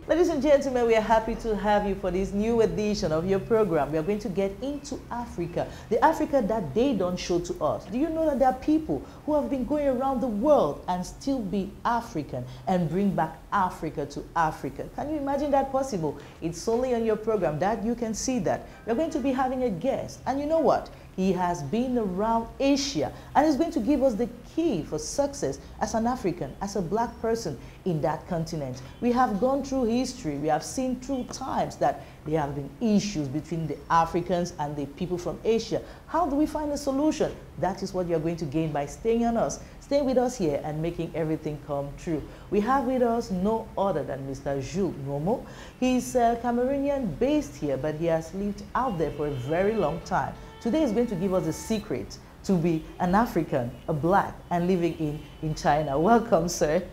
Ladies and gentlemen, we are happy to have you for this new edition of your program. We are going to get into Africa, the Africa that they don't show to us. Do you know that there are people who have been going around the world and still be African and bring back Africa to Africa? Can you imagine that possible? It's only on your program that you can see that. We're going to be having a guest, and you know what? He has been around Asia and is going to give us the key for success as an African, as a black person in that continent. We have gone through history. We have seen through times that there have been issues between the Africans and the people from Asia. How do we find a solution? That is what you're going to gain by staying on us. Stay with us here and making everything come true. We have with us no other than Mr. Jules Nomo. He's Cameroonian based here, but he has lived out there for a very long time. Today is going to give us a secret to be an African, a black, and living in China. Welcome, sir.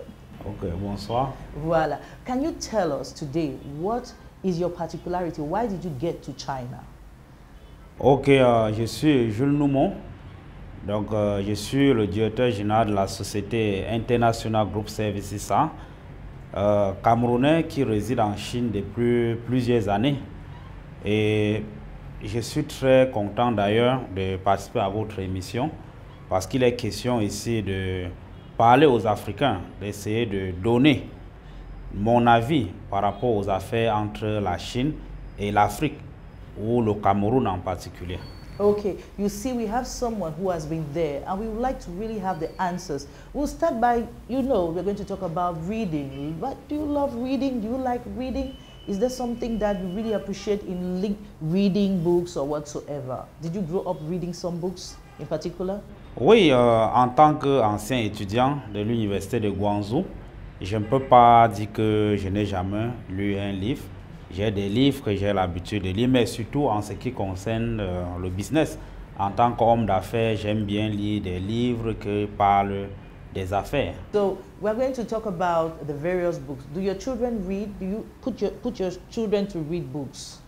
Okay, bonsoir. Voila. Can you tell us today what is your particularity? Why did you get to China? Ok, je suis Jules Noumon. Donc, je suis le directeur général de la société International Group Services, camerounais qui réside en Chine depuis plusieurs années. Et je suis très content d'ailleurs de participer à votre émission parce qu'il est question ici de parler aux Africains, d'essayer de donner mon avis par rapport aux affaires entre la Chine et l'Afrique, ou le Cameroun en particulier. Okay, you see, we have someone who has been there and we would like to really have the answers. We'll start by, you know, we're going to talk about reading. But do you love reading? Do you like reading? Is there something that you really appreciate in reading books or whatsoever? Did you grow up reading some books in particular? Oui, en tant qu'ancien étudiant de l'université de Guangzhou, je ne peux pas dire que je n'ai jamais lu un livre. J'ai des livres que j'ai l'habitude de lire, mais surtout en ce qui concerne le business. En tant qu'homme d'affaires, j'aime bien lire des livres qui parlent des affaires. So we're going to talk about the various books. Do your children read? Do you put your children to read books?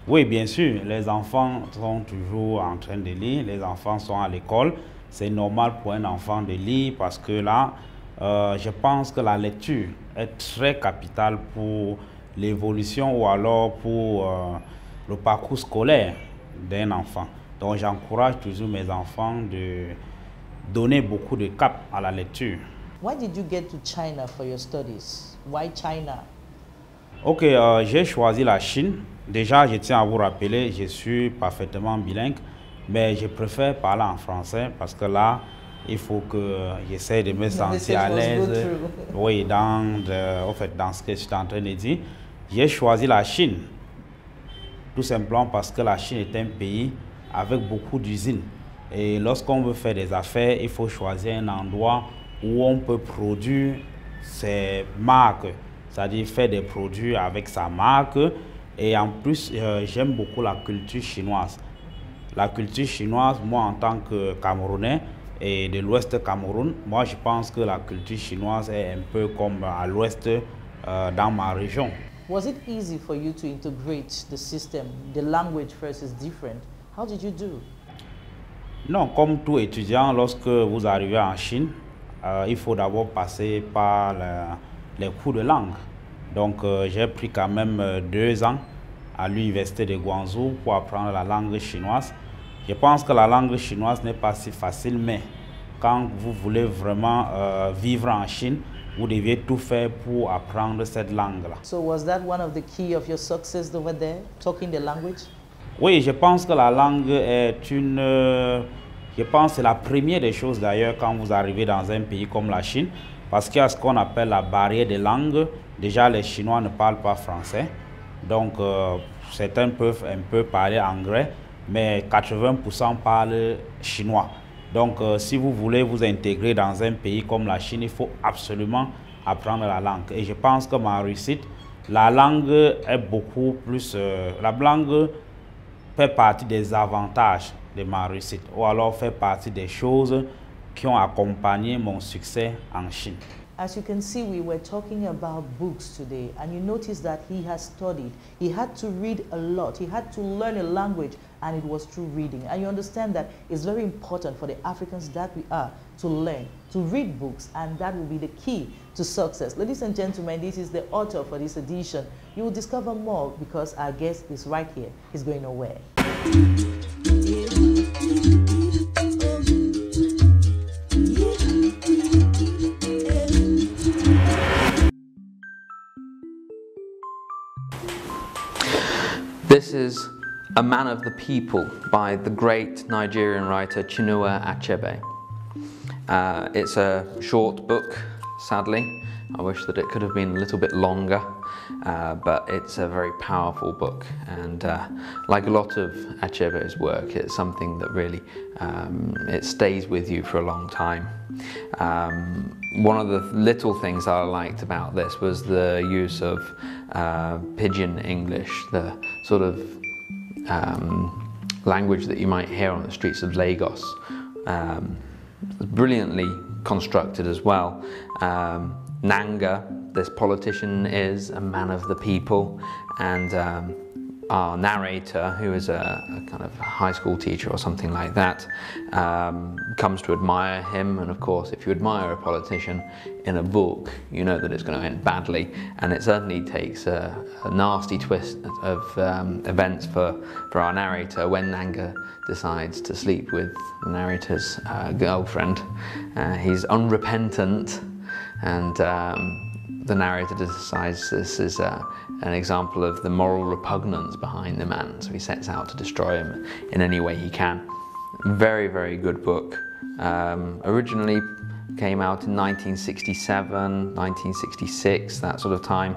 Oui, bien sûr. Les enfants sont toujours en train de lire. Les enfants sont à l'école. C'est normal pour un enfant de lire parce que là, je pense que la lecture est très capitale pour l'évolution ou alors pour le parcours scolaire d'un enfant. Donc j'encourage toujours mes enfants de donner beaucoup de cap à la lecture. Why did you get to China for your studies? Why China? Ok, j'ai choisi la Chine. Déjà, je tiens à vous rappeler, je suis parfaitement bilingue, mais je préfère parler en français parce que là, il faut que j'essaie de me sentir à l'aise. Oui, dans ce que je suis en train de dire. J'ai choisi la Chine, tout simplement parce que la Chine est un pays avec beaucoup d'usines. Et lorsqu'on veut faire des affaires, il faut choisir un endroit où on peut produire ses marques, c'est-à-dire faire des produits avec sa marque. Et en plus, j'aime beaucoup la culture chinoise. La culture chinoise, moi en tant que Camerounais et de l'Ouest Cameroun, moi je pense que la culture chinoise est un peu comme à l'Ouest dans ma région. Was it easy for you to integrate the system? The language first is different. How did you do? Non, comme tout étudiant, lorsque vous arrivez en Chine, il faut d'abord passer par les cours de langue. Donc j'ai pris quand même 2 ans à l'université de Guangzhou pour apprendre la langue chinoise. Je pense que la langue chinoise n'est pas si facile, mais quand vous voulez vraiment vivre en Chine, vous deviez tout faire pour apprendre cette langue-là. So was that one of the key of your success over there, talking the language? Oui, je pense que la langue est je pense que c'est la première des choses d'ailleurs quand vous arrivez dans un pays comme la Chine, parce qu'il y a ce qu'on appelle la barrière des langues. Déjà, les Chinois ne parlent pas français, donc certains peuvent un peu parler anglais, mais 80% parlent chinois. Donc, si vous voulez vous intégrer dans un pays comme la Chine, il faut absolument apprendre la langue. Et je pense que ma réussite, la langue est beaucoup plus... la langue fait partie des avantages de ma réussite, ou alors fait partie des choses qui ont accompagné mon succès en Chine. As you can see, we were talking about books today, and you notice that he has studied. He had to read a lot. He had to learn a language, and it was through reading. And you understand that it's very important for the Africans that we are to learn, to read books, and that will be the key to success. Ladies and gentlemen, this is the author for this edition. You will discover more because our guest is right here. He's going nowhere. This is A Man of the People by the great Nigerian writer Chinua Achebe. It's a short book, sadly. I wish that it could have been a little bit longer, but it's a very powerful book, and like a lot of Achebe's work, it's something that really it stays with you for a long time. One of the little things I liked about this was the use of pidgin English, the sort of language that you might hear on the streets of Lagos. Brilliantly constructed as well. Nanga, this politician, is a man of the people, and our narrator, who is a kind of high school teacher or something like that, comes to admire him. And of course, if you admire a politician in a book, you know that it's going to end badly, and it certainly takes a nasty twist of events for our narrator when Nanga decides to sleep with the narrator's girlfriend. He's unrepentant, and the narrator decides this is an example of the moral repugnance behind the man, so he sets out to destroy him in any way he can. Very, very good book. Originally came out in 1967, 1966, that sort of time.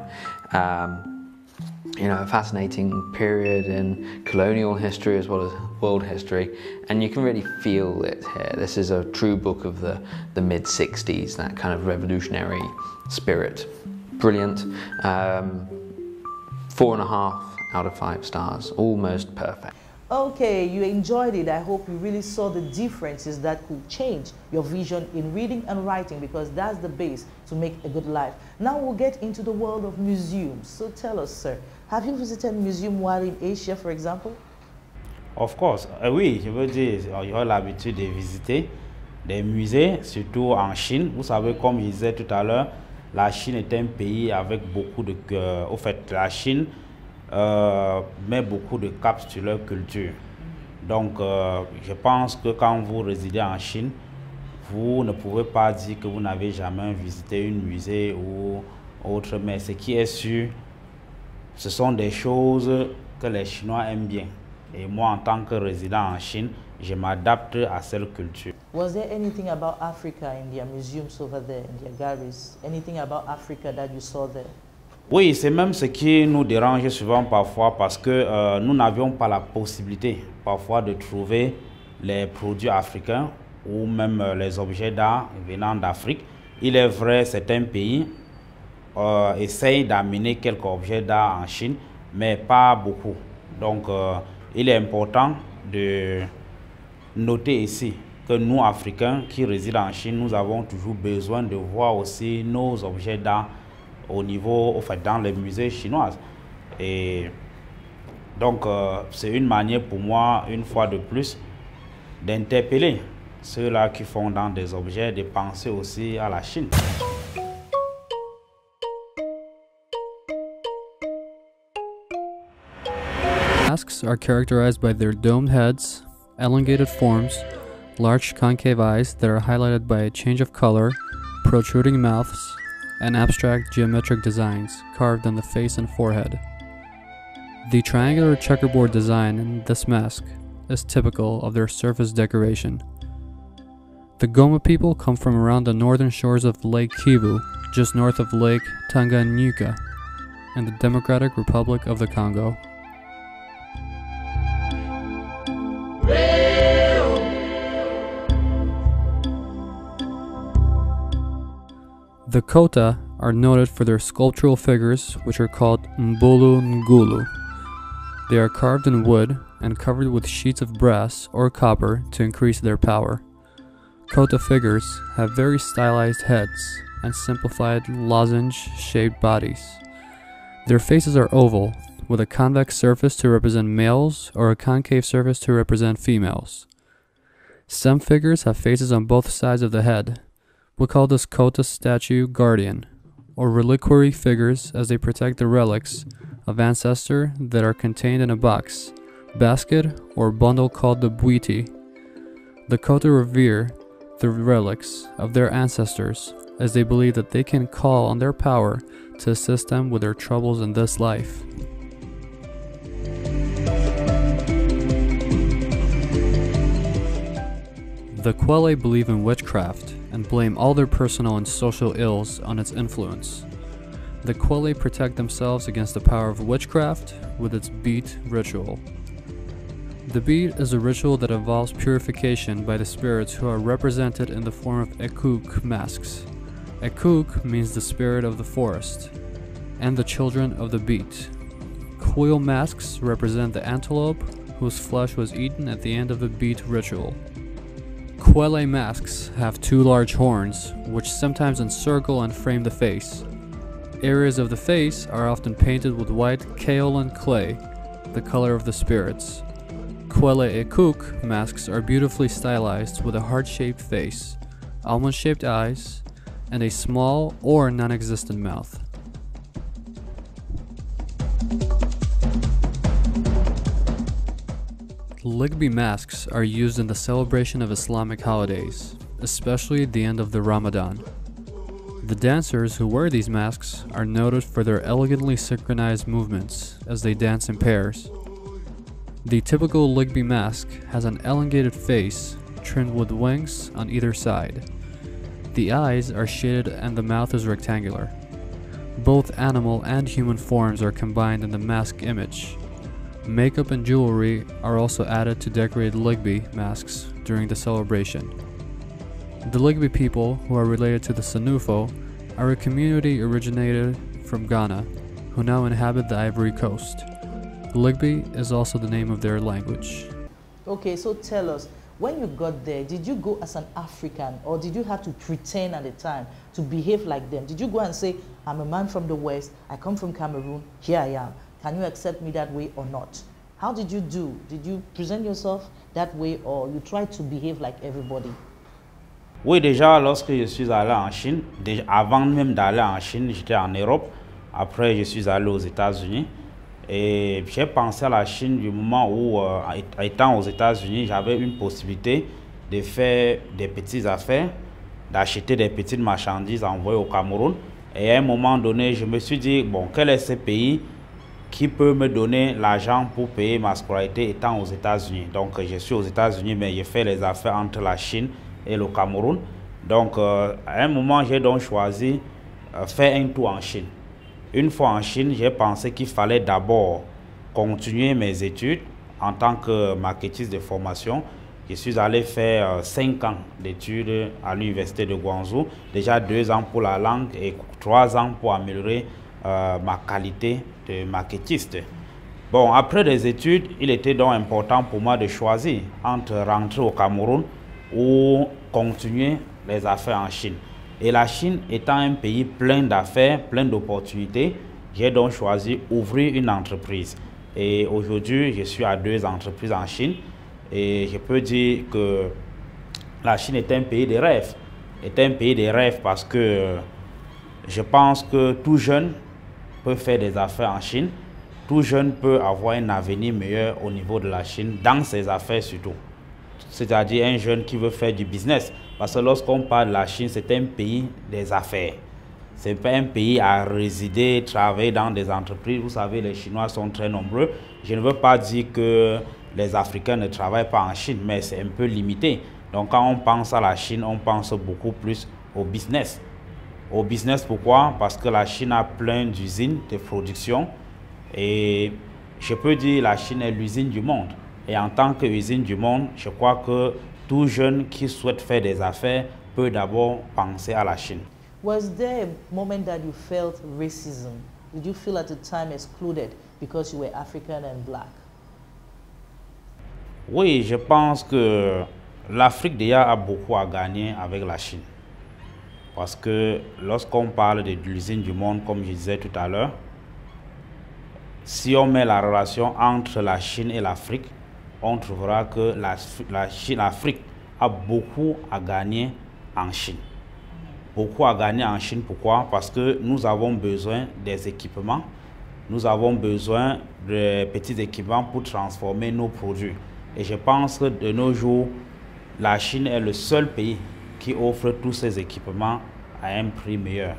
You know, a fascinating period in colonial history as well as world history, and you can really feel it here. This is a true book of the mid-60s, that kind of revolutionary spirit. Brilliant. 4.5 out of 5 stars, almost perfect. Okay, you enjoyed it. I hope you really saw the differences that could change your vision in reading and writing, because that's the base to make a good life. Now we'll get into the world of museums. So tell us, sir, have you visited a museum while in Asia, for example? Of course, oui, je veux dire, j'ai l'habitude de visiter des musées, surtout en Chine. Vous savez, comme je disais tout à l'heure, la Chine est un pays avec beaucoup de... au fait, la Chine met beaucoup de caps sur leur culture. Donc, je pense que quand vous résidez en Chine, vous ne pouvez pas dire que vous n'avez jamais visité un musée ou autre, mais ce qui est sûr, ce sont des choses que les Chinois aiment bien. Et moi, en tant que résident en Chine, je m'adapte à cette culture. Was there anything about Africa in their museums over there, in their galleries? Anything about Africa that you saw there? Oui, c'est même ce qui nous dérange souvent parfois, parce que nous n'avions pas la possibilité parfois de trouver les produits africains ou même les objets d'art venant d'Afrique. Il est vrai, certains pays essayent d'amener quelques objets d'art en Chine, mais pas beaucoup. Donc, il est important de noter ici que nous, Africains qui résident en Chine, nous avons toujours besoin de voir aussi nos objets d'art au niveau, dans les musées chinois. Et donc, c'est une manière pour moi, une fois de plus, d'interpeller ceux-là qui font dans des objets, de penser aussi à la Chine. Masks are characterized by their domed heads, elongated forms, large concave eyes that are highlighted by a change of color, protruding mouths, and abstract geometric designs carved on the face and forehead. The triangular checkerboard design in this mask is typical of their surface decoration. The Goma people come from around the northern shores of Lake Kivu, just north of Lake Tanganyika, in the Democratic Republic of the Congo. The Kota are noted for their sculptural figures, which are called Mbulu Ngulu. They are carved in wood and covered with sheets of brass or copper to increase their power. Kota figures have very stylized heads and simplified lozenge-shaped bodies. Their faces are oval, with a convex surface to represent males or a concave surface to represent females. Some figures have faces on both sides of the head. We call this Kota statue guardian, or reliquary figures, as they protect the relics of ancestor that are contained in a box, basket, or bundle called the buiti. The Kota revere the relics of their ancestors, as they believe that they can call on their power to assist them with their troubles in this life. The Kwele believe in witchcraft and blame all their personal and social ills on its influence. The Kwele protect themselves against the power of witchcraft with its beat ritual. The beat is a ritual that involves purification by the spirits who are represented in the form of Ekuk masks. Ekuk means the spirit of the forest and the children of the beat. Quill masks represent the antelope whose flesh was eaten at the end of the beat ritual. Kwele masks have two large horns, which sometimes encircle and frame the face. Areas of the face are often painted with white kaolin clay, the color of the spirits. Kwele Ekuk masks are beautifully stylized with a heart-shaped face, almond-shaped eyes, and a small or non-existent mouth. Ligbi masks are used in the celebration of Islamic holidays, especially at the end of the Ramadan. The dancers who wear these masks are noted for their elegantly synchronized movements as they dance in pairs. The typical Ligbi mask has an elongated face trimmed with wings on either side. The eyes are shaded and the mouth is rectangular. Both animal and human forms are combined in the mask image. Makeup and jewelry are also added to decorate Ligbi masks during the celebration. The Ligbi people, who are related to the Sanufo, are a community originated from Ghana, who now inhabit the Ivory Coast. Ligbi is also the name of their language. Okay, so tell us, when you got there, did you go as an African, or did you have to pretend at the time to behave like them? Did you go and say, I'm a man from the West, I come from Cameroon, here I am. Can you accept me that way or not? How did you do? Did you present yourself that way, or you tried to behave like everybody? Oui, déjà, lorsque je suis allé en Chine, avant même d'aller en Chine, j'étais en Europe. Après, je suis allé aux États-Unis. Et j'ai pensé à la Chine du moment où, étant aux États-Unis, j'avais une possibilité de faire des petites affaires, d'acheter des petites marchandises envoyées au Cameroun. Et à un moment donné, je me suis dit, bon, quel est ce pays qui peut me donner l'argent pour payer ma scolarité étant aux États-Unis? Donc, je suis aux États-Unis, mais je fais les affaires entre la Chine et le Cameroun. Donc, à un moment, j'ai donc choisi faire un tour en Chine. Une fois en Chine, j'ai pensé qu'il fallait d'abord continuer mes études en tant que marketiste de formation. Je suis allé faire 5 ans d'études à l'université de Guangzhou. Déjà 2 ans pour la langue et 3 ans pour améliorer ma qualité de marketiste. Bon, après les études, il était donc important pour moi de choisir entre rentrer au Cameroun ou continuer les affaires en Chine. Et la Chine étant un pays plein d'affaires, plein d'opportunités, j'ai donc choisi d'ouvrir une entreprise. Et aujourd'hui, je suis à 2 entreprises en Chine. Et je peux dire que la Chine est un pays de rêve. Est un pays de rêve parce que je pense que tout jeune peut faire des affaires en Chine. Tout jeune peut avoir un avenir meilleur au niveau de la Chine, dans ses affaires surtout. C'est-à-dire un jeune qui veut faire du business. Parce que lorsqu'on parle de la Chine, c'est un pays des affaires. Ce n'est pas un pays à résider, travailler dans des entreprises. Vous savez, les Chinois sont très nombreux. Je ne veux pas dire que les Africains ne travaillent pas en Chine, mais c'est un peu limité. Donc quand on pense à la Chine, on pense beaucoup plus au business. Au business, pourquoi? Parce que la Chine a plein d'usines de production. Et je peux dire que la Chine est l'usine du monde. Et en tant qu'usine du monde, je crois que tout jeune qui souhaite faire des affaires peut d'abord penser à la Chine. Was there a moment that you felt racism? Did you feel at the time excluded because you were African and black? Oui, je pense que l'Afrique déjà a beaucoup à gagner avec la Chine. Parce que lorsqu'on parle de l'usine du monde, comme je disais tout à l'heure, si on met la relation entre la Chine et l'Afrique, on trouvera que l'Afrique a beaucoup à gagner en Chine. Beaucoup à gagner en Chine, pourquoi? Parce que nous avons besoin des équipements, nous avons besoin de petits équipements pour transformer nos produits. Et je pense que de nos jours, la Chine est le seul pays qui offre tous ces équipements à un prix meilleur.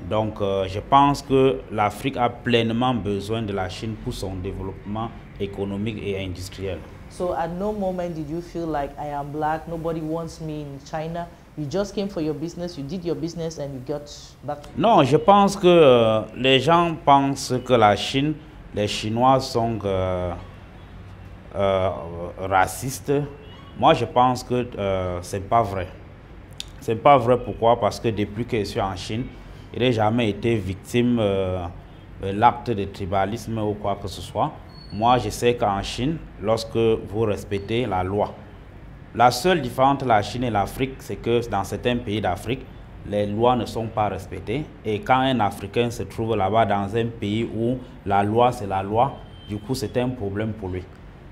Donc, je pense que l'Afrique a pleinement besoin de la Chine pour son développement économique et industriel. So at no moment did you feel like I am black, nobody wants me in China? You just came for your business, you did your business and you got back? Non, je pense que les gens pensent que la Chine, les Chinois sont racistes. Moi, je pense que c'est pas vrai. C'est pas vrai, pourquoi? Parce que depuis que je suis en Chine, je n'ai jamais été victime de l'acte de tribalisme ou quoi que ce soit. Moi, je sais qu'en Chine, lorsque vous respectez la loi, la seule différence entre la Chine et l'Afrique, c'est que dans certains pays d'Afrique, les lois ne sont pas respectées. Et quand un Africain se trouve là-bas dans un pays où la loi, c'est la loi, du coup, c'est un problème pour lui.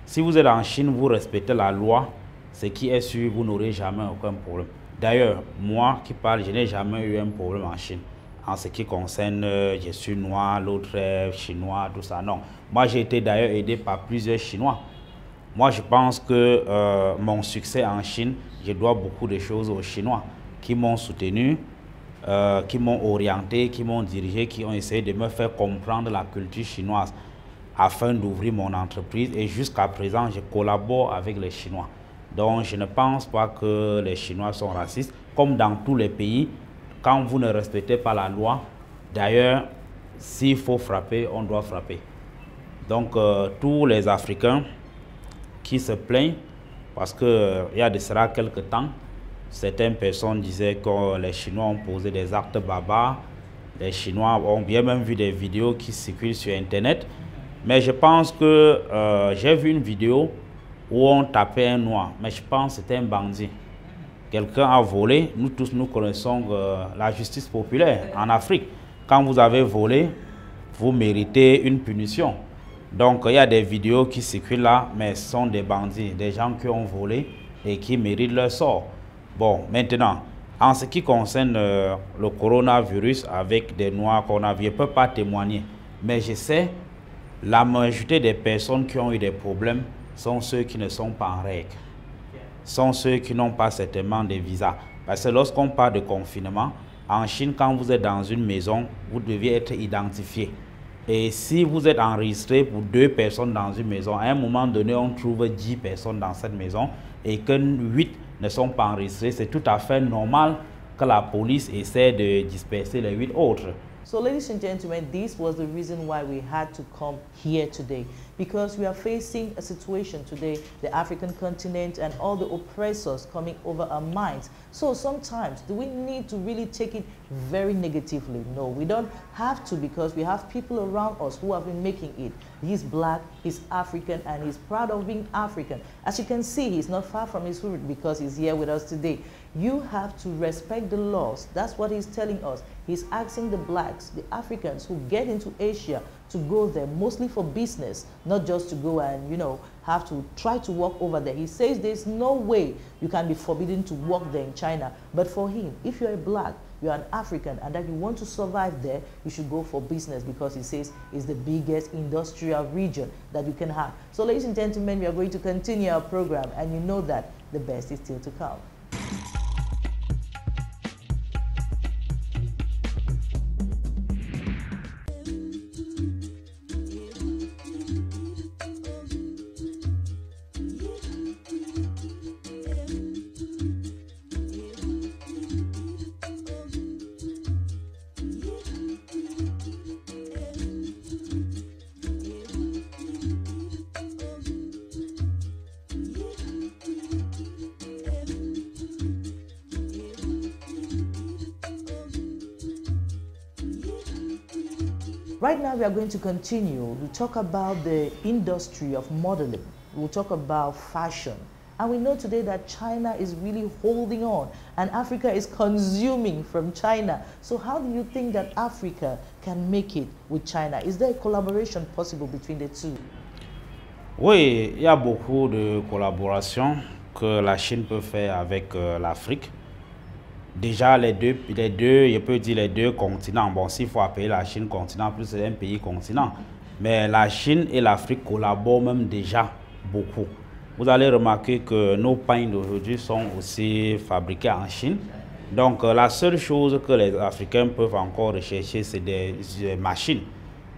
Si vous êtes en Chine, vous respectez la loi, ce qui est sûr, vous n'aurez jamais aucun problème. D'ailleurs, moi qui parle, je n'ai jamais eu un problème en Chine. En ce qui concerne, je suis noir, l'autre est chinois, tout ça, non. Moi, j'ai été d'ailleurs aidé par plusieurs Chinois. Moi, je pense que mon succès en Chine, je dois beaucoup de choses aux Chinois qui m'ont soutenu, qui m'ont orienté, qui m'ont dirigé, qui ont essayé de me faire comprendre la culture chinoise afin d'ouvrir mon entreprise. Et jusqu'à présent, je collabore avec les Chinois. Donc, je ne pense pas que les Chinois sont racistes. Comme dans tous les pays, quand vous ne respectez pas la loi, d'ailleurs, s'il faut frapper, on doit frapper. Donc, tous les Africains qui se plaignent, parce qu'il y a de cela quelques temps, certaines personnes disaient que les Chinois ont posé des actes barbares. Les Chinois ont bien même vu des vidéos qui circulent sur Internet. Mais je pense que j'ai vu une vidéo où on tapait un noir, mais je pense que c'était un bandit. Quelqu'un a volé. Nous tous, nous connaissons la justice populaire en Afrique. Quand vous avez volé, vous méritez une punition. Donc, il y a des vidéos qui circulent là, mais ce sont des bandits, des gens qui ont volé et qui méritent leur sort. Bon, maintenant, en ce qui concerne le coronavirus avec des noirs qu'on a vu, je ne peux pas témoigner. Mais je sais, la majorité des personnes qui ont eu des problèmes sont ceux qui ne sont pas en règle. Sont ceux qui n'ont pas certainement de visa. Parce que lorsqu'on parle de confinement, en Chine, quand vous êtes dans une maison, vous devez être identifié. Et si vous êtes enregistré pour 2 personnes dans une maison, à un moment donné, on trouve 10 personnes dans cette maison et que 8 ne sont pas enregistrés, c'est tout à fait normal que la police essaie de disperser les 8 autres. So ladies and gentlemen, this was the reason why we had to come here today, because we are facing a situation today, the African continent and all the oppressors coming over our minds. So sometimes, do we need to really take it very negatively? No, we don't have to, because we have people around us who have been making it. He's black, he's African, and he's proud of being African. As you can see, he's not far from his root because he's here with us today. You have to respect the laws. That's what he's telling us. He's asking the blacks, the Africans who get into Asia to go there mostly for business, not just to go and, you know, have to try to walk over there. He says there's no way you can be forbidden to walk there in China. But for him, if you're a black, you're an African, and that you want to survive there, you should go for business, because he says it's the biggest industrial region that you can have. So ladies and gentlemen, we are going to continue our program, and you know that the best is still to come. Right now, we are going to continue. We'll talk about the industry of modeling. We'll talk about fashion. And we know today that China is really holding on and Africa is consuming from China. So how do you think that Africa can make it with China? Is there a collaboration possible between the two? Oui, il y a beaucoup de collaborations que la Chine peut faire avec l'Afrique. Déjà, les deux, je peux dire les deux continents. Bon, s'il faut appeler la Chine continent, plus c'est un pays continent. Mais la Chine et l'Afrique collaborent même déjà beaucoup. Vous allez remarquer que nos pains d'aujourd'hui sont aussi fabriqués en Chine. Donc, la seule chose que les Africains peuvent encore rechercher, c'est des machines.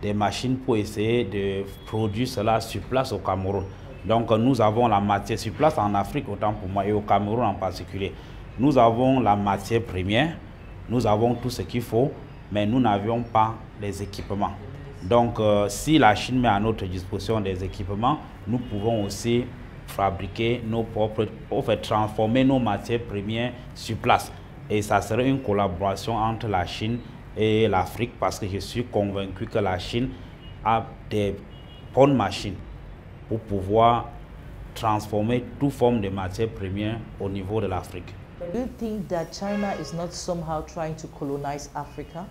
Des machines pour essayer de produire cela sur place au Cameroun. Donc, nous avons la matière sur place en Afrique, autant pour moi, et au Cameroun en particulier. Nous avons la matière première, nous avons tout ce qu'il faut, mais nous n'avions pas les équipements. Donc, si la Chine met à notre disposition des équipements, nous pouvons aussi fabriquer nos propres, transformer nos matières premières sur place. Et ça serait une collaboration entre la Chine et l'Afrique parce que je suis convaincu que la Chine a des bonnes machines pour pouvoir transformer toute forme de matières premières au niveau de l'Afrique. Do you think that China is not somehow trying to colonize Africa?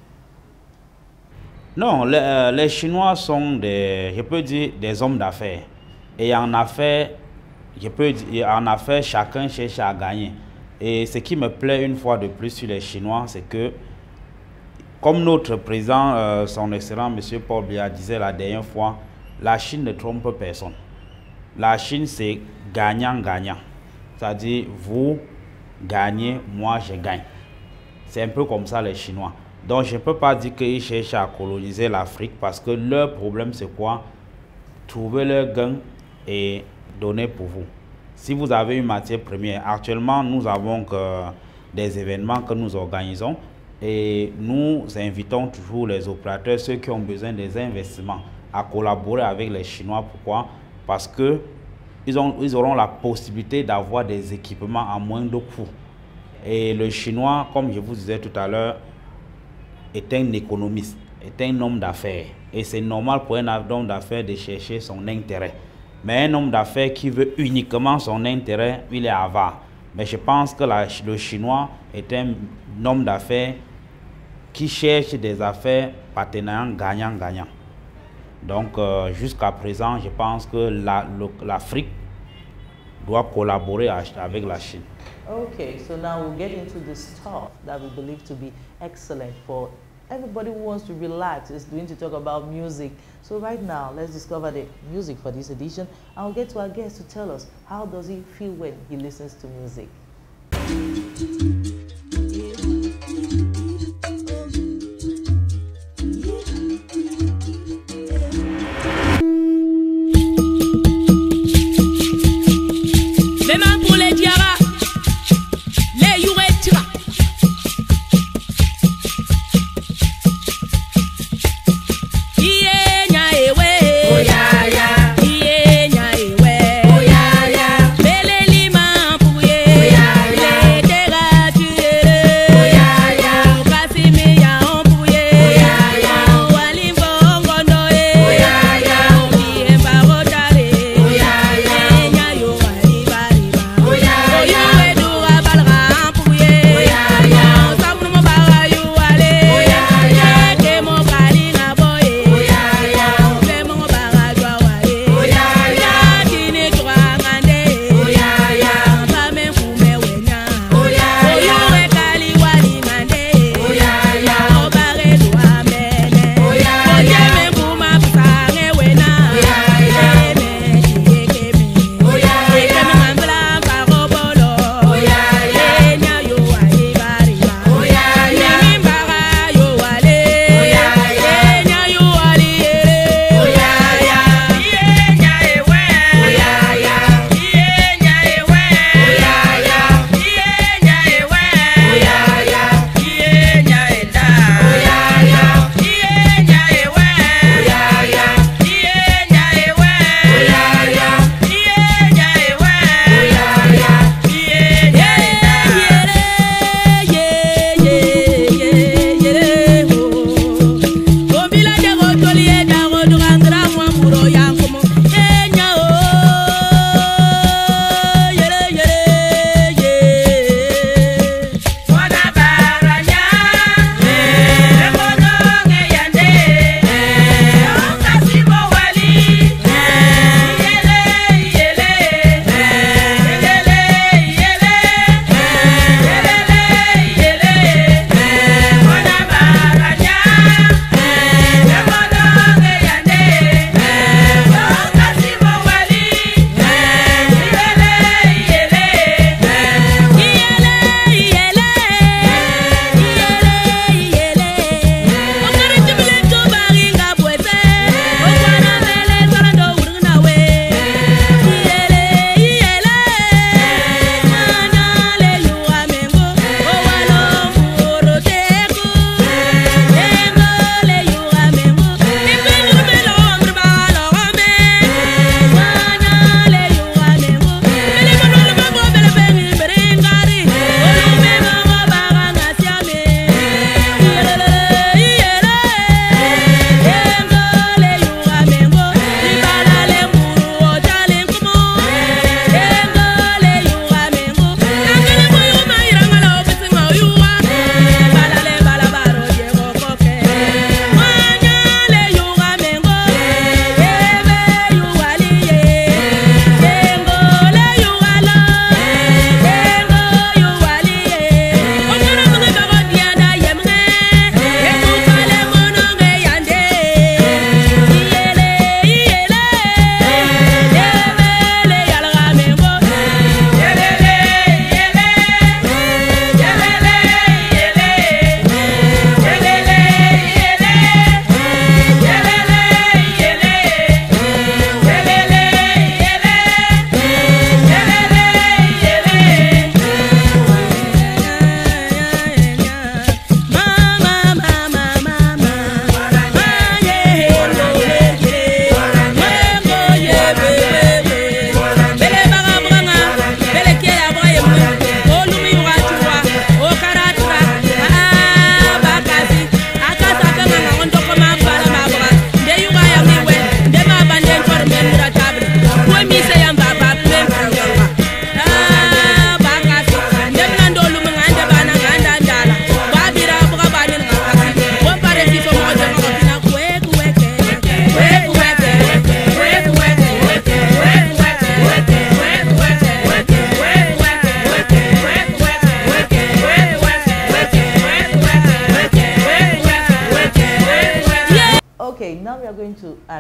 Non, les Chinois sont je peux dire, des hommes d'affaires. Et en affaires, chacun cherche à gagner. Et ce qui me plaît une fois de plus sur les Chinois, c'est que, comme notre président, son excellent M. Paul Biya disait la dernière fois, la Chine ne trompe personne. La Chine, c'est gagnant-gagnant. C'est-à-dire, vous gagnez, moi je gagne. C'est un peu comme ça les Chinois. Donc je ne peux pas dire qu'ils cherchent à coloniser l'Afrique parce que leur problème c'est quoi? Trouver leur gain et donner pour vous. Si vous avez une matière première, actuellement nous avons des événements que nous organisons et nous invitons toujours les opérateurs, ceux qui ont besoin des investissements, à collaborer avec les Chinois. Pourquoi? Parce que ils auront la possibilité d'avoir des équipements à moindre coût. Et le Chinois, comme je vous disais tout à l'heure, est un économiste, est un homme d'affaires. Et c'est normal pour un homme d'affaires de chercher son intérêt. Mais un homme d'affaires qui veut uniquement son intérêt, il est avare. Mais je pense que le Chinois est un homme d'affaires qui cherche des affaires partenariats gagnant-gagnant. Donc, jusqu'à présent, je pense que l'Afrique doit collaborer avec la Chine. Okay, so now we'll get into the stuff that we believe to be excellent for everybody who wants to relax, is going to talk about music. So right now, let's discover the music for this edition. And we'll get to our guest to tell us how does he feel when he listens to music. Yeah.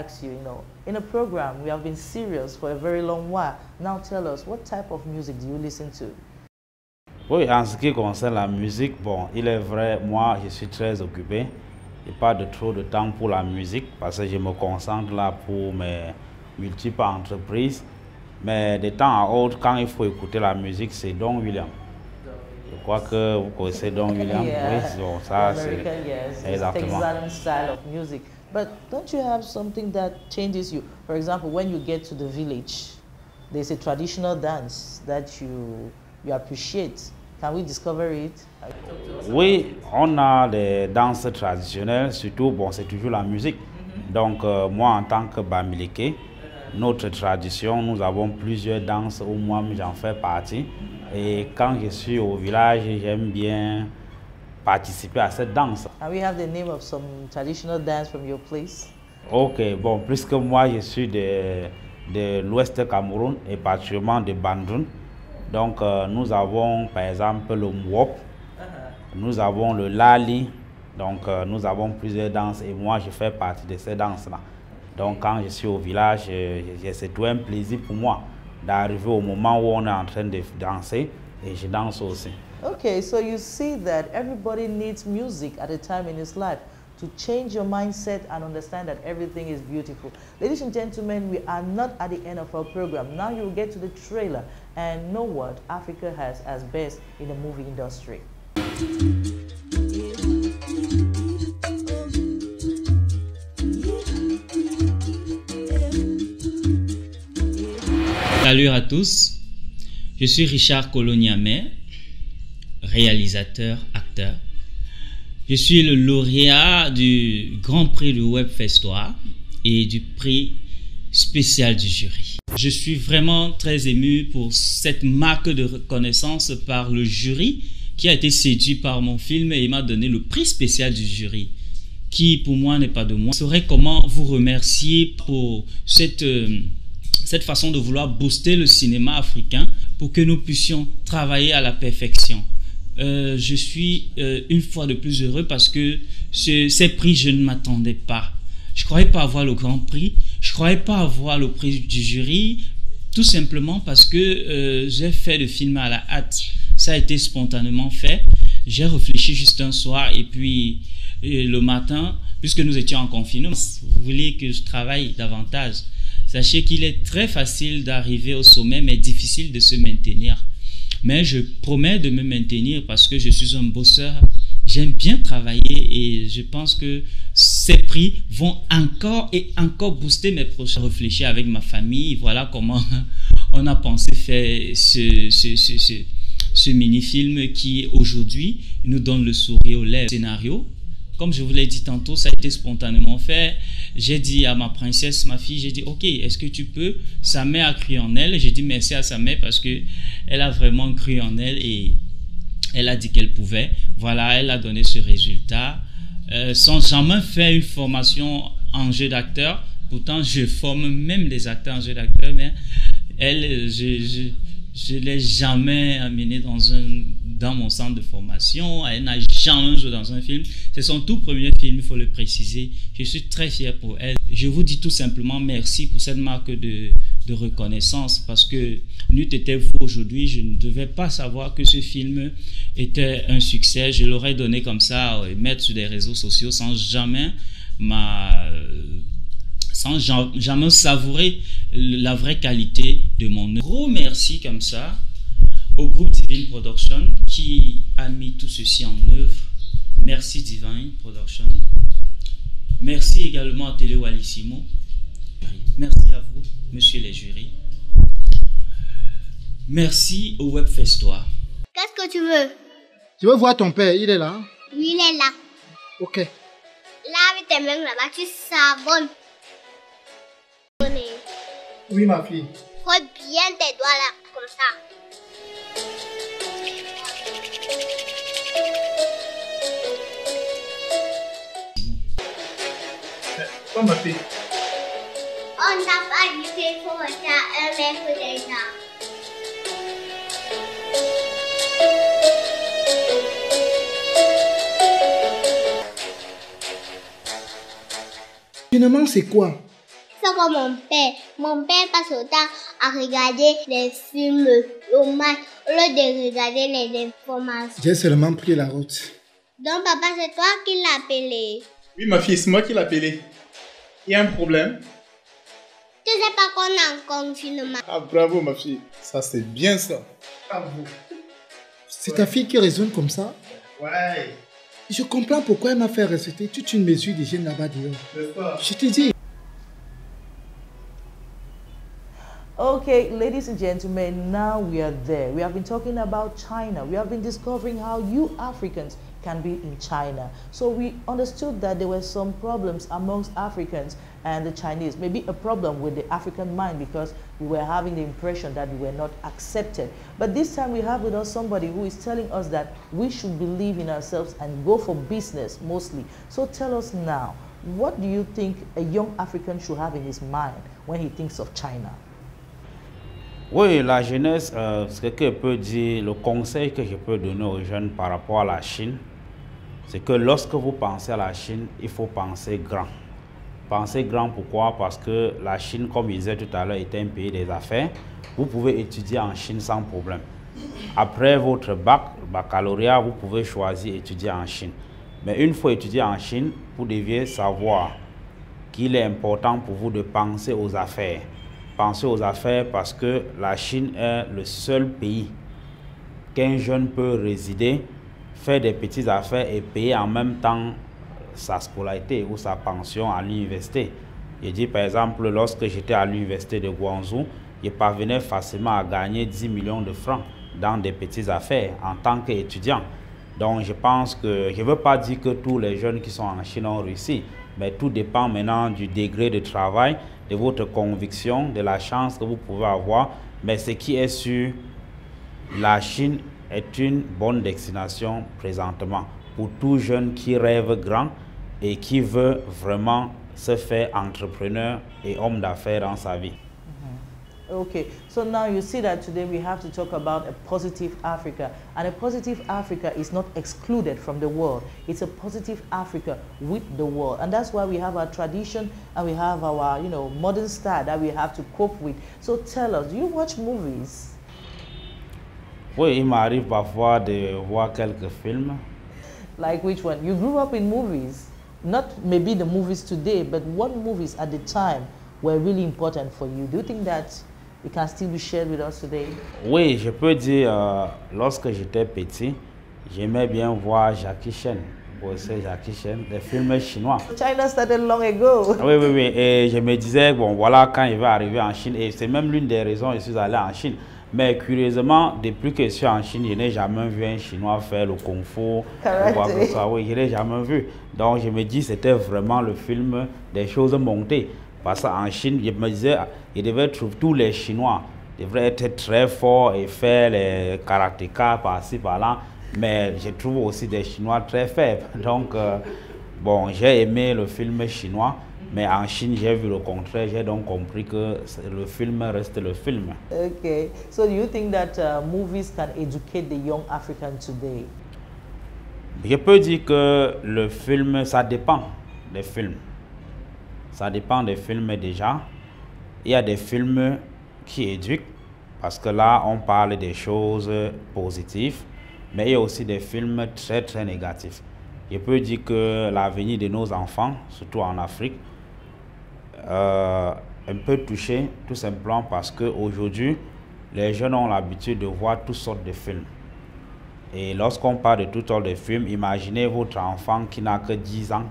ask you, in a program, we have been serious for a very long while. Now tell us, what type of music do you listen to? Oui, en ce qui concerne la musique, bon, il est vrai, moi, je suis très occupé. Je n'ai pas trop de temps pour la musique parce que je me concentre là pour mes multiples entreprises. Mais de temps à autre, quand il faut écouter la musique, c'est Don William. Je crois que vous connaissez Don William. Yeah. Oui, bon, ça c'est Yes. exactement. Texan style of music. But don't you have something that changes you? For example, when you get to the village, there's a traditional dance that you appreciate. Can we discover it? Oui, on a des danses traditionnelles, surtout, bon, c'est toujours la musique. Donc, moi, en tant que Bamileke, notre tradition, nous avons plusieurs danses où moi, j'en fais partie. Et quand je suis au village, j'aime bien participer à cette danse. And we have the name of some traditional dance from your place? Ok, bon, puisque moi, je suis de l'ouest Cameroun et particulièrement de Bandung. Donc, nous avons par exemple le Mwop, nous avons le Lali, donc nous avons plusieurs danses et moi je fais partie de ces danses-là. Donc, quand je suis au village, c'est tout un plaisir pour moi d'arriver au moment où on est en train de danser et je danse aussi. Okay, so you see that everybody needs music at a time in his life to change your mindset and understand that everything is beautiful. Ladies and gentlemen, we are not at the end of our program. Now you will get to the trailer and know what Africa has as best in the movie industry. Salut à tous, je suis Richard Coloniamé, réalisateur, acteur. Je suis le lauréat du Grand Prix du Web Festois et du prix spécial du jury. Je suis vraiment très ému pour cette marque de reconnaissance par le jury qui a été séduit par mon film et m'a donné le prix spécial du jury, qui pour moi n'est pas de moi. Je saurais comment vous remercier pour cette façon de vouloir booster le cinéma africain pour que nous puissions travailler à la perfection. Je suis une fois de plus heureux parce que ces prix, je ne m'attendais pas. Je ne croyais pas avoir le grand prix, je ne croyais pas avoir le prix du jury, tout simplement parce que j'ai fait le film à la hâte. Ça a été spontanément fait. J'ai réfléchi juste un soir et puis le matin, puisque nous étions en confinement, vous voulez que je travaille davantage. Sachez qu'il est très facile d'arriver au sommet, mais difficile de se maintenir. Mais je promets de me maintenir parce que je suis un bosseur. J'aime bien travailler et je pense que ces prix vont encore et encore booster mes projets. Réfléchir avec ma famille, voilà comment on a pensé faire ce mini-film qui aujourd'hui nous donne le sourire aux lèvres. Scénario, comme je vous l'ai dit tantôt, ça a été spontanément fait. J'ai dit à ma princesse, ma fille, j'ai dit, ok, est-ce que tu peux? Sa mère a cru en elle. J'ai dit merci à sa mère parce que elle a vraiment cru en elle et elle a dit qu'elle pouvait. Voilà, elle a donné ce résultat. Sans jamais faire une formation en jeu d'acteur. Pourtant, je forme même les acteurs en jeu d'acteur, mais elle, je ne l'ai jamais amenée dans mon centre de formation. Elle n'a jamais joué dans un film. C'est son tout premier film, il faut le préciser. Je suis très fier pour elle. Je vous dis tout simplement merci pour cette marque de reconnaissance parce que n'eût été vous aujourd'hui, je ne devais pas savoir que ce film était un succès. Je l'aurais donné comme ça, mettre sur des réseaux sociaux sans jamais savourer la vraie qualité de mon œuvre. Gros merci comme ça au groupe Divine Production qui a mis tout ceci en œuvre. Merci Divine Production. Merci également à Télé Walissimo. Merci à vous, monsieur les jurys. Merci au Web Festois. Qu'est-ce que tu veux? Je veux voir ton père, il est là? Oui, il est là. Ok. Lave tes mains là-bas, tu savonnes. Oui, ma fille. Fais bien tes doigts là, comme ça. Quoi, ma fille? On n'a pas dit qu'il faut faire un mètre déjà. Finalement, c'est quoi? pas comme mon père. Mon père passe autant à regarder les films au match au lieu de regarder les informations. J'ai seulement pris la route. Donc papa, c'est toi qui l'as appelé. Oui, ma fille, c'est moi qui l'ai appelé. Il y a un problème? Tu sais pas qu'on est en confinement. Ah, bravo, ma fille. Ça, c'est bien ça. Bravo. C'est ta fille qui raisonne comme ça? Ouais. Je comprends pourquoi elle m'a fait respecter toute une mesure d'hygiène là-bas dehors. Je te dis. Okay, ladies and gentlemen, now we are there. We have been talking about China. We have been discovering how you Africans can be in China. So we understood that there were some problems amongst Africans and the Chinese. Maybe a problem with the African mind because we were having the impression that we were not accepted. But this time we have with us somebody who is telling us that we should believe in ourselves and go for business mostly. So tell us now, what do you think a young African should have in his mind when he thinks of China? Oui, la jeunesse, ce que je peux dire, le conseil que je peux donner aux jeunes par rapport à la Chine, c'est que lorsque vous pensez à la Chine, il faut penser grand. Pensez grand, pourquoi? Parce que la Chine, comme je disais tout à l'heure, est un pays des affaires. Vous pouvez étudier en Chine sans problème. Après votre baccalauréat, vous pouvez choisir étudier en Chine. Mais une fois étudié en Chine, vous deviez savoir qu'il est important pour vous de penser aux affaires. Pensez aux affaires parce que la Chine est le seul pays qu'un jeune peut résider, faire des petites affaires et payer en même temps sa scolarité ou sa pension à l'université. Je dis par exemple, lorsque j'étais à l'université de Guangzhou, je parvenais facilement à gagner 10 millions de francs dans des petites affaires en tant qu'étudiant. Donc je pense que, je ne veux pas dire que tous les jeunes qui sont en Chine ont réussi, mais tout dépend maintenant du degré de travail, de votre conviction, de la chance que vous pouvez avoir. Mais ce qui est sûr, la Chine est une bonne destination présentement pour tout jeune qui rêve grand et qui veut vraiment se faire entrepreneur et homme d'affaires dans sa vie. Okay, so now you see that today we have to talk about a positive Africa. And a positive Africa is not excluded from the world. It's a positive Africa with the world. And that's why we have our tradition and we have our, modern style that we have to cope with. So tell us, do you watch movies? Oui, il m'arrive parfois de voir quelques films. Like which one? You grew up in movies. Not maybe the movies today, but what movies at the time were really important for you? Do you think that it can still be shared with us today? Oui, je peux dire, lorsque j'étais petit, j'aimais bien voir Jackie Chan. C'est Jackie Chan, des films chinois. China started long ago. Oui, oui, oui. Et je me disais, bon, voilà, quand il va arriver en Chine, et c'est même l'une des raisons que je suis allé en Chine. Mais curieusement, depuis que je suis en Chine, je n'ai jamais vu un Chinois faire le Kung Fu. Ou quoi que ce soit. Oui, je ne l'ai jamais vu. Donc je me dis, c'était vraiment le film des choses montées. Parce qu'en Chine, je me disais, il devait trouver tous les Chinois devraient être très forts et faire les karatéka par-ci, par-là. Mais je trouve aussi des Chinois très faibles. Donc, bon, j'ai aimé le film chinois. Mais en Chine, j'ai vu le contraire. J'ai donc compris que le film reste le film. Okay. So do you think that movies can educate the young African today? Je peux dire que le film, ça dépend des films. Ça dépend des films déjà. Il y a des films qui éduquent, parce que là, on parle des choses positives. Mais il y a aussi des films très, très négatifs. Je peux dire que l'avenir de nos enfants, surtout en Afrique, un peu touché, tout simplement parce qu'aujourd'hui, les jeunes ont l'habitude de voir toutes sortes de films. Et lorsqu'on parle de toutes sortes de films, imaginez votre enfant qui n'a que 10 ans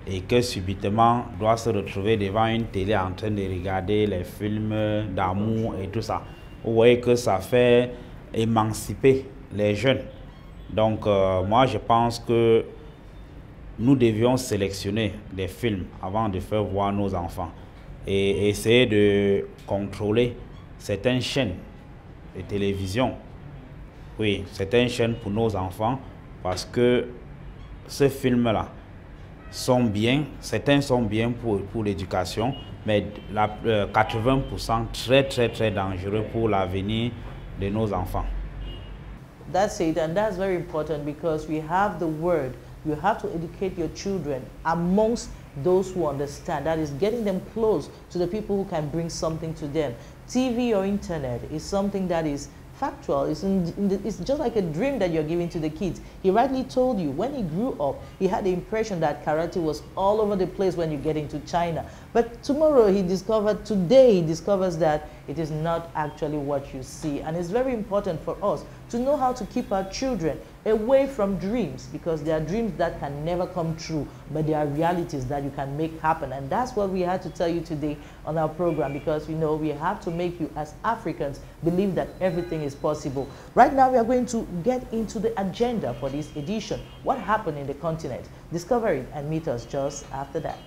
et que subitement doit se retrouver devant une télé en train de regarder les films d'amour et tout ça. Vous voyez que ça fait émanciper les jeunes. Donc moi je pense que nous devions sélectionner des films avant de faire voir nos enfants et essayer de contrôler certaines chaînes de télévision. Oui, certaines chaînes pour nos enfants, parce que ces films-là sont bien, certains sont bien pour l'éducation, mais 80% très très très dangereux pour l'avenir de nos enfants. That's it, and that's very important because we have the word You have to educate your children amongst those who understand. That is getting them close to the people who can bring something to them. TV or internet is something that is factual. It's just like a dream that you're giving to the kids. He rightly told you, when he grew up, he had the impression that karate was all over the place when you get into China. But today he discovers that it is not actually what you see. And it's very important for us to know how to keep our children away from dreams, because there are dreams that can never come true, but there are realities that you can make happen. And that's what we had to tell you today on our program, because we have to make you as Africans believe that everything is possible. Right now we are going to get into the agenda for this edition. What happened in the continent? Discover it and meet us just after that.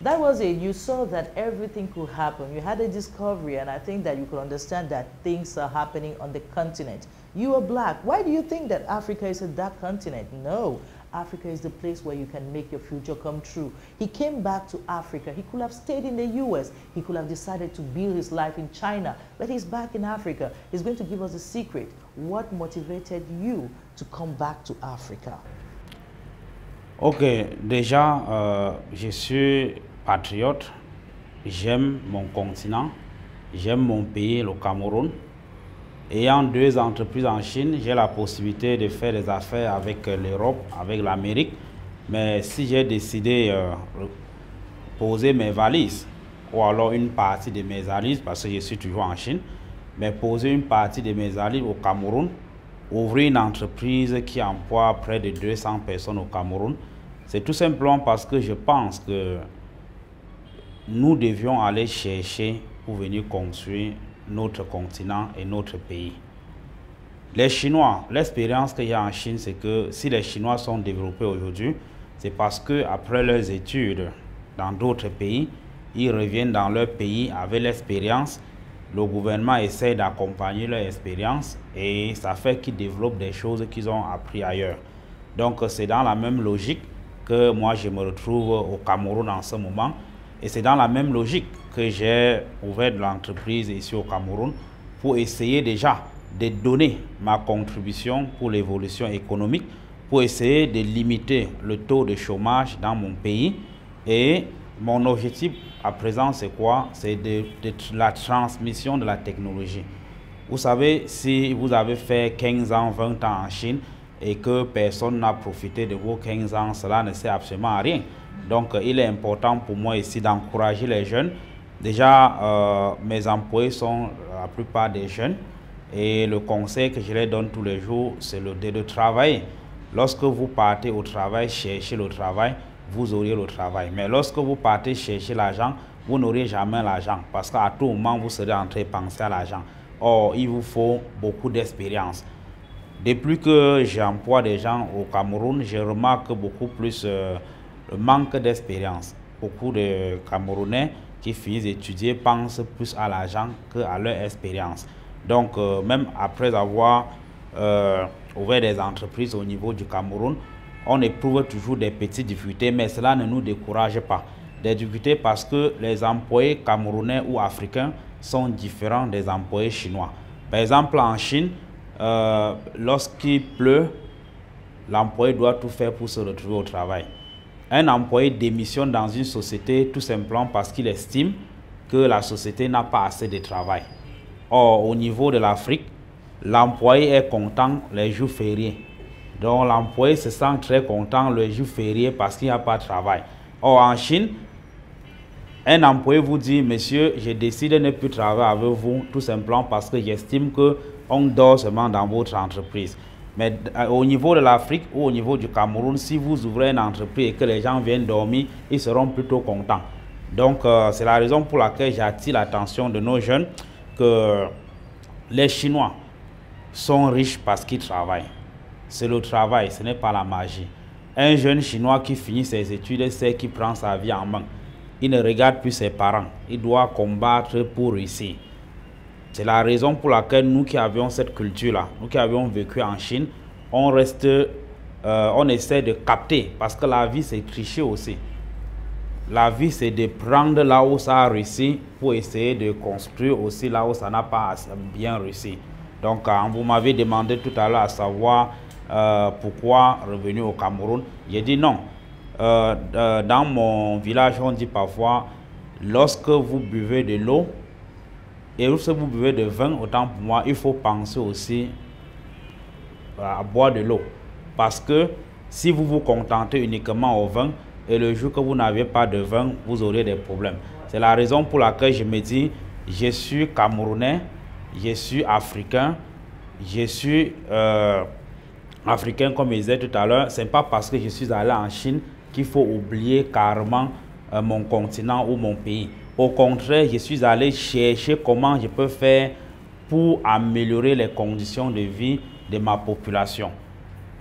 That was it. You saw that everything could happen. You had a discovery, and I think that you could understand that things are happening on the continent. You are black. Why do you think that Africa is a dark continent? No. Africa is the place where you can make your future come true. He came back to Africa. He could have stayed in the US. He could have decided to build his life in China, but he's back in Africa. He's going to give us a secret. What motivated you to come back to Africa? Ok, déjà, je suis patriote, j'aime mon continent, j'aime mon pays, le Cameroun. Ayant 2 entreprises en Chine, j'ai la possibilité de faire des affaires avec l'Europe, avec l'Amérique. Mais si j'ai décidé de poser mes valises, ou alors une partie de mes valises, parce que je suis toujours en Chine, mais poser une partie de mes valises au Cameroun, ouvrir une entreprise qui emploie près de 200 personnes au Cameroun, c'est tout simplement parce que je pense que nous devions aller chercher pour venir construire notre continent et notre pays. Les Chinois, l'expérience qu'il y a en Chine, c'est que si les Chinois sont développés aujourd'hui, c'est parce qu'après leurs études dans d'autres pays, ils reviennent dans leur pays avec l'expérience. Le gouvernement essaie d'accompagner leur expérience et ça fait qu'ils développent des choses qu'ils ont appris ailleurs. Donc c'est dans la même logique que moi je me retrouve au Cameroun en ce moment. Et c'est dans la même logique que j'ai ouvert de l'entreprise ici au Cameroun pour essayer déjà de donner ma contribution pour l'évolution économique, pour essayer de limiter le taux de chômage dans mon pays. Et mon objectif à présent, c'est quoi? C'est de la transmission de la technologie. Vous savez, si vous avez fait 15 ans, 20 ans en Chine et que personne n'a profité de vos 15 ans, cela ne sert absolument à rien. Donc, il est important pour moi ici d'encourager les jeunes. Déjà, mes employés sont la plupart des jeunes. Et le conseil que je leur donne tous les jours, c'est de travailler. Lorsque vous partez au travail, cherchez le travail, vous aurez le travail. Mais lorsque vous partez chercher l'argent, vous n'aurez jamais l'argent. Parce qu'à tout moment, vous serez en train de penser à l'argent. Or, il vous faut beaucoup d'expérience. Depuis que j'emploie des gens au Cameroun, je remarque beaucoup plus le manque d'expérience. Beaucoup de Camerounais qui finissent d'étudier pensent plus à l'argent qu'à leur expérience. Donc, même après avoir ouvert des entreprises au niveau du Cameroun, on éprouve toujours des petites difficultés, mais cela ne nous décourage pas. Des difficultés parce que les employés camerounais ou africains sont différents des employés chinois. Par exemple, en Chine, lorsqu'il pleut, l'employé doit tout faire pour se retrouver au travail. Un employé démissionne dans une société tout simplement parce qu'il estime que la société n'a pas assez de travail. Or, au niveau de l'Afrique, l'employé est content les jours fériés. Donc, l'employé se sent très content les jours fériés parce qu'il n'y a pas de travail. Or, en Chine, un employé vous dit, monsieur, je décide de ne plus travailler avec vous tout simplement parce que j'estime qu'on dort seulement dans votre entreprise. Mais au niveau de l'Afrique ou au niveau du Cameroun, si vous ouvrez une entreprise et que les gens viennent dormir, ils seront plutôt contents. Donc, c'est la raison pour laquelle j'attire l'attention de nos jeunes que les Chinois sont riches parce qu'ils travaillent. C'est le travail, ce n'est pas la magie. Un jeune Chinois qui finit ses études sait qu'il prend sa vie en main. Il ne regarde plus ses parents. Il doit combattre pour réussir. C'est la raison pour laquelle nous qui avions cette culture-là, nous qui avions vécu en Chine, on essaie de capter parce que la vie c'est tricher aussi. La vie c'est de prendre là où ça a réussi pour essayer de construire aussi là où ça n'a pas bien réussi. Donc vous m'avez demandé tout à l'heure à savoir pourquoi revenir au Cameroun? J'ai dit non. Dans mon village, on dit parfois, lorsque vous buvez de l'eau et lorsque vous buvez de vin, autant pour moi, il faut penser aussi à boire de l'eau. Parce que si vous vous contentez uniquement au vin, et le jour que vous n'avez pas de vin, vous aurez des problèmes. C'est la raison pour laquelle je me dis, je suis Camerounais, je suis africain, je suis africain comme je disais tout à l'heure. Ce n'est pas parce que je suis allé en Chine qu'il faut oublier carrément mon continent ou mon pays. Au contraire, je suis allé chercher comment je peux faire pour améliorer les conditions de vie de ma population.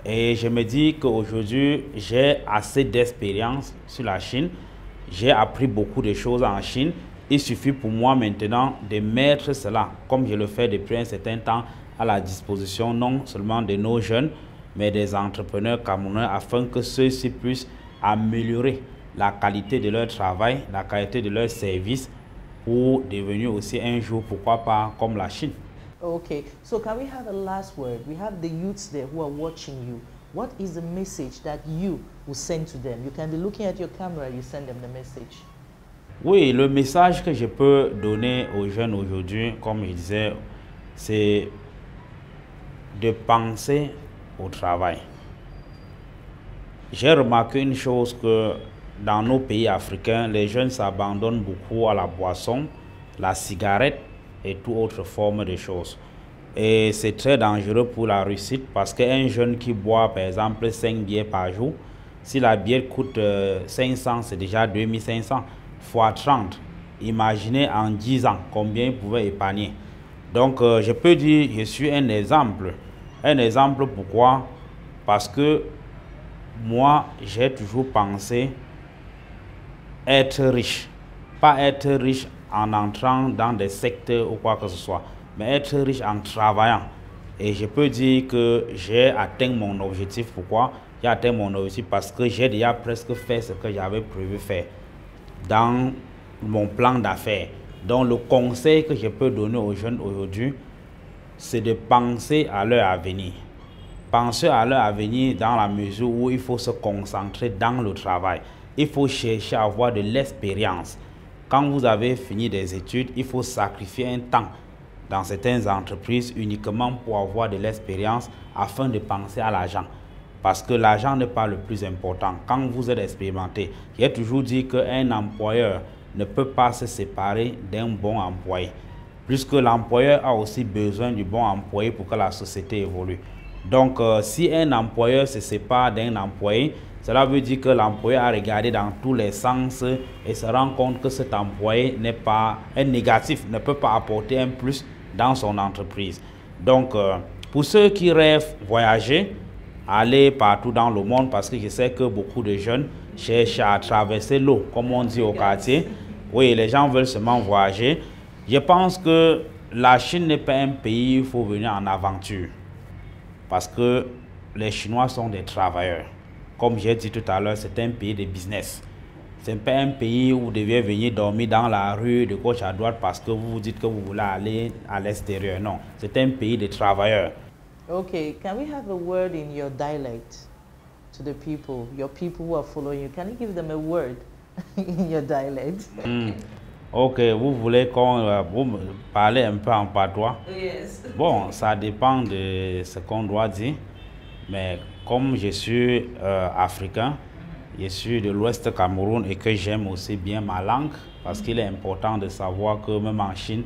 Et je me dis qu'aujourd'hui, j'ai assez d'expérience sur la Chine. J'ai appris beaucoup de choses en Chine. Il suffit pour moi maintenant de mettre cela, comme je le fais depuis un certain temps, à la disposition non seulement de nos jeunes, mais des entrepreneurs camerounais, afin que ceux-ci puissent améliorer la qualité de leur travail, la qualité de leur service, pour devenir aussi un jour, pourquoi pas, comme la Chine. Okay, so can we have a last word? We have the youths there who are watching you. What is the message that you will send to them? You can be looking at your camera, you send them the message. Oui, le message que je peux donner aux jeunes aujourd'hui, comme je disais, c'est de penser au travail. J'ai remarqué une chose, que dans nos pays africains, les jeunes s'abandonnent beaucoup à la boisson, la cigarette et toute autre forme de choses. Et c'est très dangereux pour la réussite, parce qu'un jeune qui boit par exemple 5 bières par jour, si la bière coûte 500, c'est déjà 2500 fois 30. Imaginez en 10 ans combien il pouvait épargner. Donc je peux dire, je suis un exemple. Un exemple pourquoi? Parce que moi, j'ai toujours pensé être riche. Pas être riche en entrant dans des secteurs ou quoi que ce soit, mais être riche en travaillant. Et je peux dire que j'ai atteint mon objectif. Pourquoi? J'ai atteint mon objectif parce que j'ai déjà presque fait ce que j'avais prévu faire dans mon plan d'affaires. Donc le conseil que je peux donner aux jeunes aujourd'hui, c'est de penser à leur avenir. Penser à leur avenir dans la mesure où il faut se concentrer dans le travail. Il faut chercher à avoir de l'expérience. Quand vous avez fini des études, il faut sacrifier un temps dans certaines entreprises uniquement pour avoir de l'expérience afin de penser à l'argent. Parce que l'argent n'est pas le plus important. Quand vous êtes expérimenté, j'ai toujours dit qu'un employeur ne peut pas se séparer d'un bon employé. Puisque l'employeur a aussi besoin du bon employé pour que la société évolue. Donc, si un employeur se sépare d'un employé, cela veut dire que l'employé a regardé dans tous les sens et se rend compte que cet employé n'est pas un négatif, ne peut pas apporter un plus dans son entreprise. Donc, pour ceux qui rêvent voyager, aller partout dans le monde, parce que je sais que beaucoup de jeunes cherchent à traverser l'eau, comme on dit au quartier. Oui, les gens veulent seulement voyager. Je pense que la Chine n'est pas un pays où il faut venir en aventure. Parce que les Chinois sont des travailleurs. Comme j'ai dit tout à l'heure, c'est un pays de business. Ce n'est pas un pays où vous devez venir dormir dans la rue de gauche à droite parce que vous vous dites que vous voulez aller à l'extérieur. Non, c'est un pays de travailleurs. Okay, can we have a word in your dialect to the people, your people who are following you? Can you give them a word in your dialect? Ok, vous voulez qu'on vous parlez un peu en patois? Yes. Bon, ça dépend de ce qu'on doit dire. Mais comme je suis africain, je suis de l'Ouest Cameroun et que j'aime aussi bien ma langue, parce qu'il est important de savoir que même en Chine,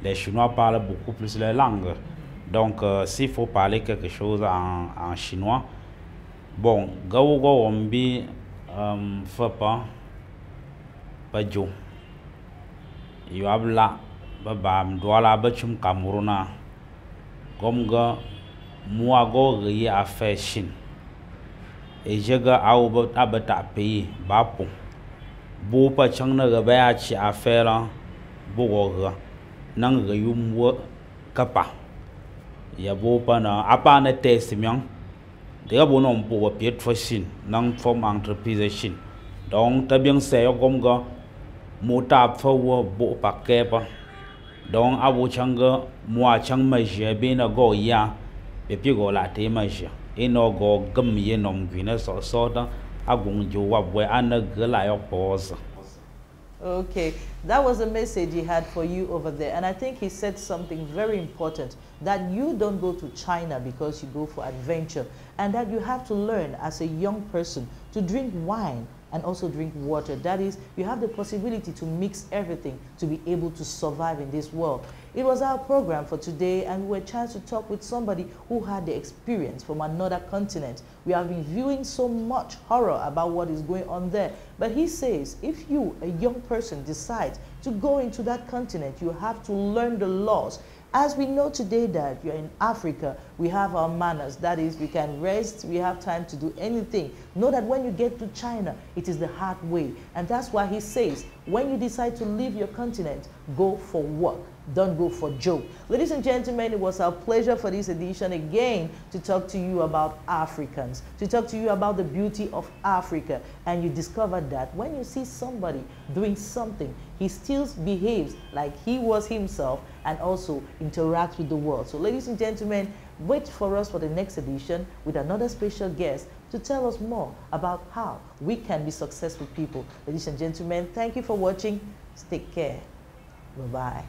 les Chinois parlent beaucoup plus leur langue. Donc, s'il faut parler quelque chose en chinois, bon, gawo wambi fapa bajo. Yabla babam douala bachum Camerouna, gomga muago riye a fait Chine. Et je ga aou abata pays bapon. Bo pa chang na ga ba chi a fait la bo ga nang ga yum wo kapa. Ya bo pa na apa na test myang. De ga bo non bo pied for Chine nang form entreprise Chine. Donc ta bien se yo gomga mota fa wo bo pa kepa. Donc abo changa moi chang ma je be na go ya. Et puis go la te ma je. enogo gum yenom guinness or soda agung jo wabwe anagala your pause. Okay, that was a message he had for you over there. And I think he said something very important, that you don't go to China because you go for adventure, and that you have to learn as a young person to drink wine and also drink water. That is, you have the possibility to mix everything to be able to survive in this world. It was our program for today, and we were a chance to talk with somebody who had the experience from another continent. We have been viewing so much horror about what is going on there. But he says, if you, a young person, decide to go into that continent, you have to learn the laws. As we know today that you're in Africa, we have our manners. That is, we can rest, we have time to do anything. Know that when you get to China, it is the hard way. And that's why he says, when you decide to leave your continent, go for work. Don't go for joke. Ladies and gentlemen, it was our pleasure for this edition again to talk to you about Africans, to talk to you about the beauty of Africa. And you discovered that when you see somebody doing something, he still behaves like he was himself and also interacts with the world. So ladies and gentlemen, wait for us for the next edition with another special guest to tell us more about how we can be successful people. Ladies and gentlemen, thank you for watching. Take care. Bye-bye.